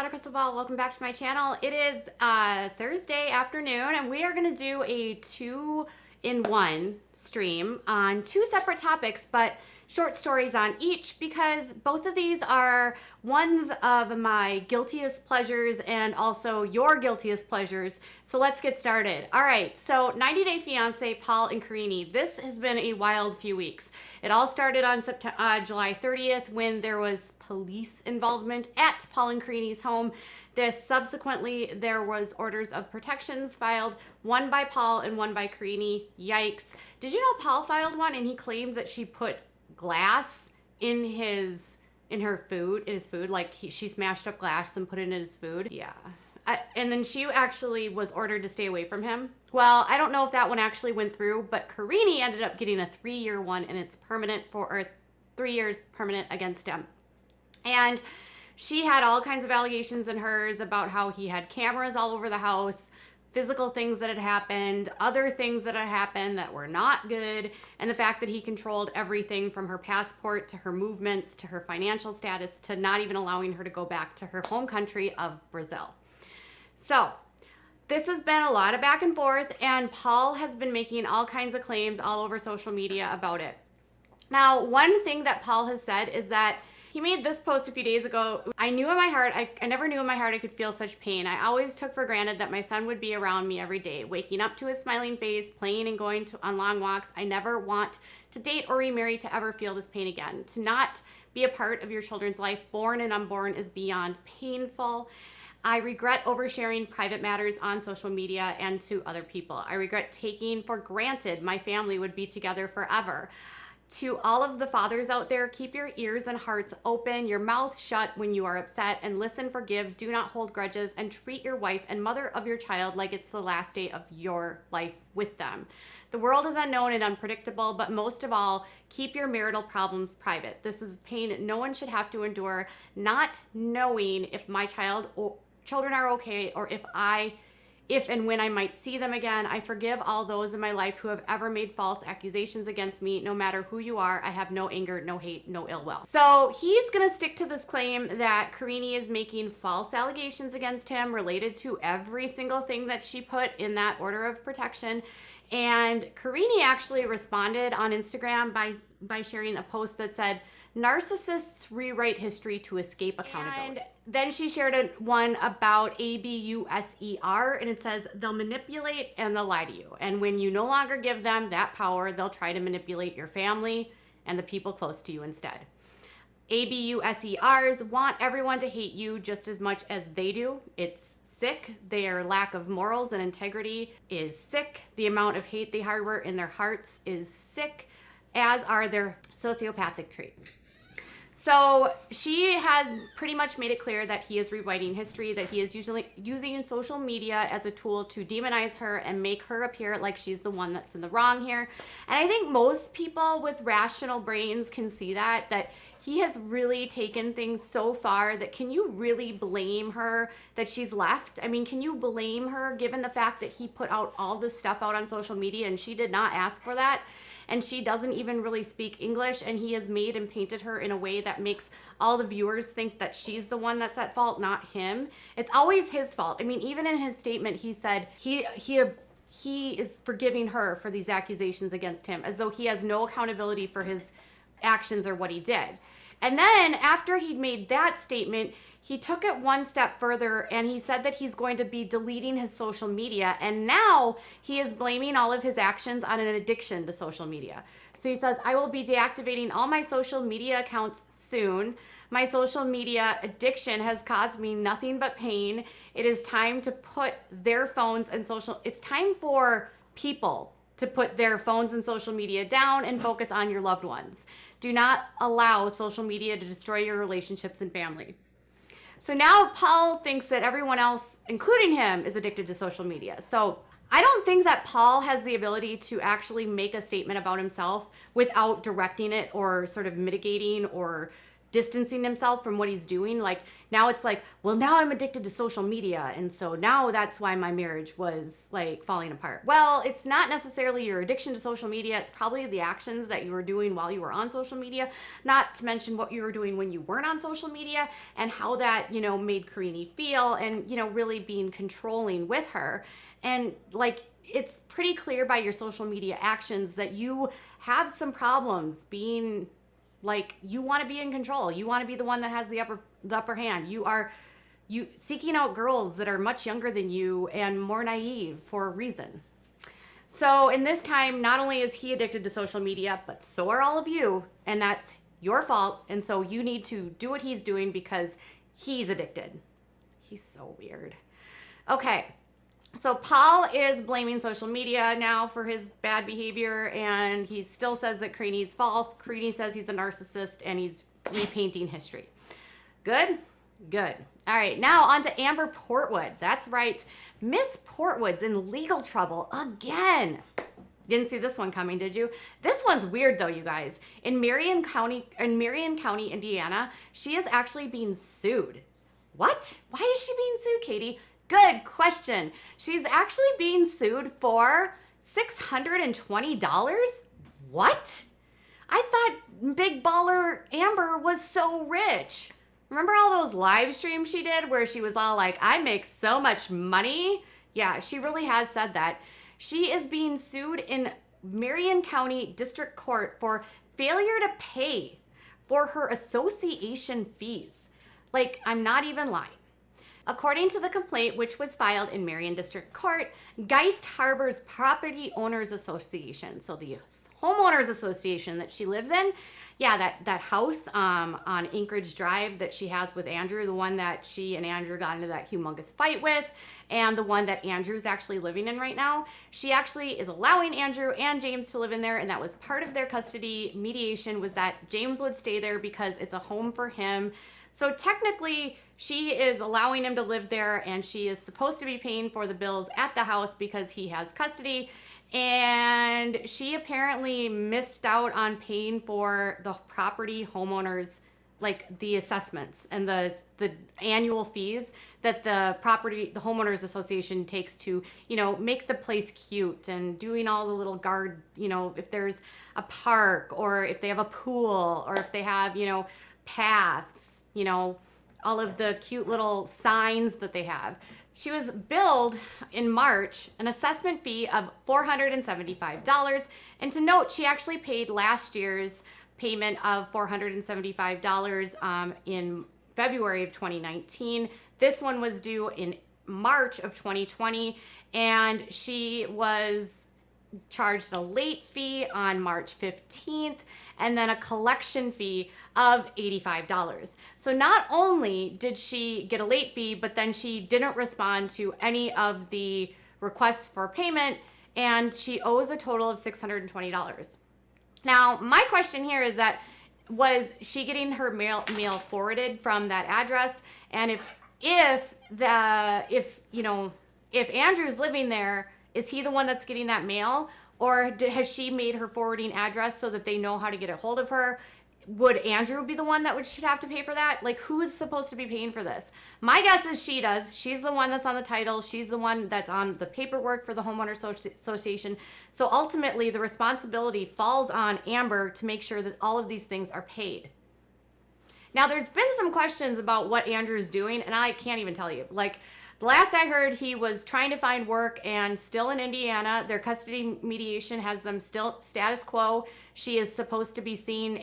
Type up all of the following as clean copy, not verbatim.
a crystal ball. Welcome back to my channel. It is Thursday afternoon, and we are going to do a 2-in-1 stream on 2 separate topics, but short stories on each, because both of these are ones of my guiltiest pleasures and also your guiltiest pleasures. So let's get started. All right, so 90 Day Fiance, Paul and Karine. This has been a wild few weeks. It all started on July 30th when there was police involvement at Paul and Karine's home. Subsequently, there was orders of protections filed, one by Paul and one by Karine. Yikes. Did you know Paul filed one and he claimed that she put glass in his food, like she smashed up glass and put it in his food? Yeah. And then she actually was ordered to stay away from him. Well, I don't know if that one actually went through, but Karine ended up getting a 3-year one, and it's permanent or 3 years permanent against him. And she had all kinds of allegations in hers about how he had cameras all over the house, physical things that had happened, other things that had happened that were not good, and the fact that he controlled everything from her passport to her movements to her financial status to not even allowing her to go back to her home country of Brazil. So this has been a lot of back and forth, and Paul has been making all kinds of claims all over social media about it. Now, one thing that Paul has said is that he made this post a few days ago. I knew in my heart, I never knew in my heart I could feel such pain. I always took for granted that my son would be around me every day, waking up to his smiling face, playing and going on long walks. I never want to date or remarry to ever feel this pain again. To not be a part of your children's life, born and unborn, is beyond painful. I regret oversharing private matters on social media and to other people. I regret taking for granted my family would be together forever. To all of the fathers out there, keep your ears and hearts open, your mouth shut when you are upset, and listen, forgive, do not hold grudges, and treat your wife and mother of your child like it's the last day of your life with them. The world is unknown and unpredictable, but most of all, keep your marital problems private. This is pain no one should have to endure, not knowing if my children are okay, or if and when I might see them again. I forgive all those in my life who have ever made false accusations against me. No matter who you are, I have no anger, no hate, no ill will. So he's gonna stick to this claim that Karine is making false allegations against him related to every single thing that she put in that order of protection. And Karine actually responded on Instagram by sharing a post that said, "Narcissists rewrite history to escape accountability." And then she shared one about ABUSER, and it says, "They'll manipulate and they'll lie to you. And when you no longer give them that power, they'll try to manipulate your family and the people close to you instead." ABUSERs want everyone to hate you just as much as they do. It's sick. Their lack of morals and integrity is sick. The amount of hate they harbor in their hearts is sick, as are their sociopathic traits. So she has pretty much made it clear that he is rewriting history, that he is usually using social media as a tool to demonize her and make her appear like she's the one that's in the wrong here. And I think most people with rational brains can see that he has really taken things so far that can you really blame her that she's left? I mean, can you blame her given the fact that he put out all this stuff out on social media and she did not ask for that? And she doesn't even really speak English, and he has made and painted her in a way that makes all the viewers think that she's the one that's at fault, not him. It's always his fault. I mean, even in his statement, he said he is forgiving her for these accusations against him, as though he has no accountability for his actions or what he did. And then after he made that statement, he took it one step further and he said that he's going to be deleting his social media. And now he is blaming all of his actions on an addiction to social media. So he says, "I will be deactivating all my social media accounts soon. My social media addiction has caused me nothing but pain. It is time to put their phones and it's time for people to put their phones and social media down and focus on your loved ones. Do not allow social media to destroy your relationships and family." So now Paul thinks that everyone else, including him, is addicted to social media. So I don't think that Paul has the ability to actually make a statement about himself without directing it or sort of mitigating or distancing himself from what he's doing. Like now it's like, well, now I'm addicted to social media. And so now that's why my marriage was like falling apart. Well, it's not necessarily your addiction to social media. It's probably the actions that you were doing while you were on social media, not to mention what you were doing when you weren't on social media and how that, made Karine feel and, really being controlling with her. And like, it's pretty clear by your social media actions that you have some problems being like, you want to be in control. You want to be the one that has the upper hand. You seeking out girls that are much younger than you and more naive for a reason. So in this time, not only is he addicted to social media, but so are all of you. And that's your fault. And so you need to do what he's doing because he's addicted. He's so weird. Okay. So Paul is blaming social media now for his bad behavior, and he still says that Karine's false. Karine says he's a narcissist, and he's repainting history. Good? Good. All right, now on to Amber Portwood. That's right. Miss Portwood's in legal trouble again. Didn't see this one coming, did you? This one's weird though, you guys. In Marion County, Indiana, she is actually being sued. What? Why is she being sued, Katie? Good question. She's actually being sued for $620. What? I thought big baller Amber was so rich. Remember all those live streams she did where she was all like, I make so much money? Yeah, she really has said that. She is being sued in Marion County District Court for failure to pay for her association fees. Like, I'm not even lying. According to the complaint, which was filed in Marion District Court, Geist Harbor's Property Owners Association, so the homeowners association that she lives in, yeah, that house on Anchorage Drive that she has with Andrew, the one that she and Andrew got into that humongous fight with, and the one that Andrew's actually living in right now, she actually is allowing Andrew and James to live in there, and that was part of their custody mediation, was that James would stay there because it's a home for him. So technically, she is allowing him to live there, and she is supposed to be paying for the bills at the house because he has custody. And she apparently missed out on paying for the property homeowners, like the assessments and the annual fees that the homeowners association takes to, make the place cute and doing all the little guard, if there's a park or if they have a pool or if they have, paths, all of the cute little signs that they have. She was billed in March an assessment fee of $475. And to note, she actually paid last year's payment of $475 in February of 2019. This one was due in March of 2020, and she was charged a late fee on March 15th and then a collection fee of $85. So not only did she get a late fee, but then she didn't respond to any of the requests for payment, and she owes a total of $620. Now, my question here is that, was she getting her mail forwarded from that address? And if Andrew's living there, is he the one that's getting that mail? Or has she made her forwarding address so that they know how to get a hold of her? Would Andrew be the one that should have to pay for that? Like, who is supposed to be paying for this? My guess is she does. She's the one that's on the title. She's the one that's on the paperwork for the homeowners association. So ultimately, the responsibility falls on Amber to make sure that all of these things are paid. Now, there's been some questions about what Andrew's doing, and I can't even tell you. Like, the last I heard, he was trying to find work and still in Indiana. Their custody mediation has them still status quo. She is supposed to be seeing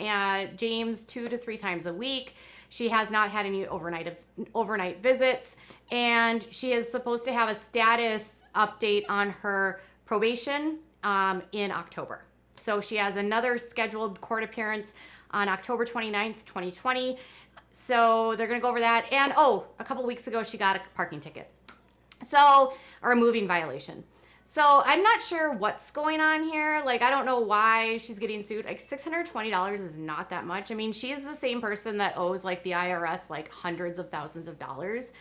James 2 to 3 times a week. She has not had any overnight visits, and she is supposed to have a status update on her probation in October. So she has another scheduled court appearance on October 29th, 2020. So they're going to go over that. And, a couple weeks ago, she got a parking ticket. Or a moving violation. So I'm not sure what's going on here. Like, I don't know why she's getting sued. Like, $620 is not that much. I mean, she is the same person that owes, like, the IRS, like, hundreds of thousands of dollars.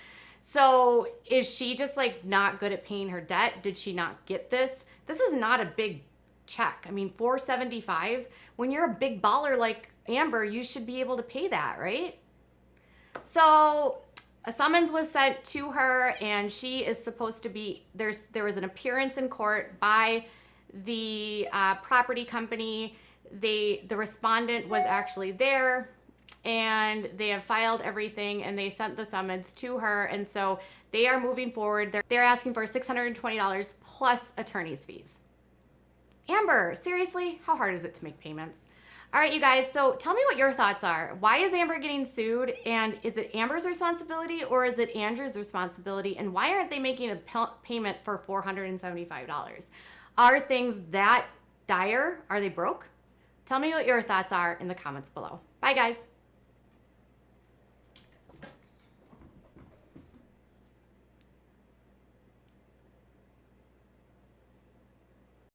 So is she just, like, not good at paying her debt? Did she not get this? This is not a big check. I mean, $475. When you're a big baller like Amber, you should be able to pay that, right? So a summons was sent to her, and she is supposed to be, there was an appearance in court by the property company. The respondent was actually there, and they have filed everything, and they sent the summons to her, and so they are moving forward. They're asking for $620 plus attorney's fees. Amber, seriously, how hard is it to make payments? All right, you guys, so tell me what your thoughts are. Why is Amber getting sued? And is it Amber's responsibility or is it Andrew's responsibility? And why aren't they making a payment for $475? Are things that dire? Are they broke? Tell me what your thoughts are in the comments below. Bye, guys.